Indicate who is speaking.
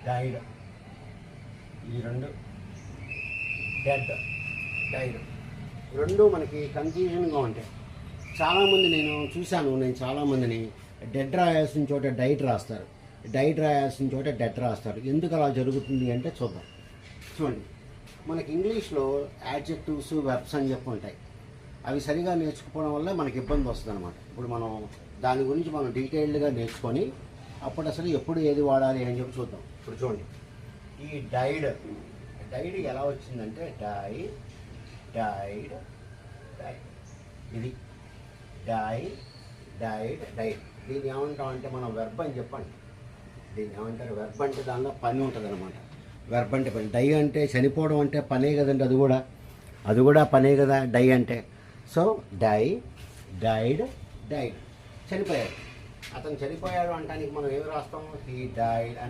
Speaker 1: Died, ఈ రెండు dead, died, రెండు మనకి కన్ఫ్యూజన్గా ఉంటాయి. చాలామంది నేను చాలామందిని డెడ్ రాయాల్సిన చోట డైట్ రాస్తారు, డైట్ రాయాల్సిన చోట డెడ్ రాస్తారు. ఎందుకు అలా జరుగుతుంది అంటే చూద్దాం. చూడండి, మనకి ఇంగ్లీష్లో యాడ్జెక్టివ్స్, వెర్బ్స్ అని చెప్పి ఉంటాయి. అవి సరిగా నేర్చుకోవడం వల్ల మనకి ఇబ్బంది వస్తుంది అనమాట. ఇప్పుడు మనం దాని గురించి డీటెయిల్డ్గా నేర్చుకొని అప్పుడు అసలు ఎప్పుడు ఏది వాడాలి అని చెప్పి చూద్దాం. ఇప్పుడు చూడండి, ఈ డైడ్ ఎలా వచ్చిందంటే డైడ్, డైడ్, ఇది డైడ్, డైడ్. దీన్ని ఏమంటామంటే మనం వెర్బ్ అని చెప్పండి. దీన్ని ఏమంటారు? వెర్బ్ అంటే దానిలో పని ఉంటుంది అనమాట. వెర్బ్ అంటే పని. డై అంటే చనిపోవడం అంటే పనే కదండి, అది కూడా పనే కదా డై అంటే. సో డైడ్, చనిపోయాడు. అతను చనిపోయాడు అంటానికి మనం ఏమి రాస్తాం? హీ డైడ్ అని.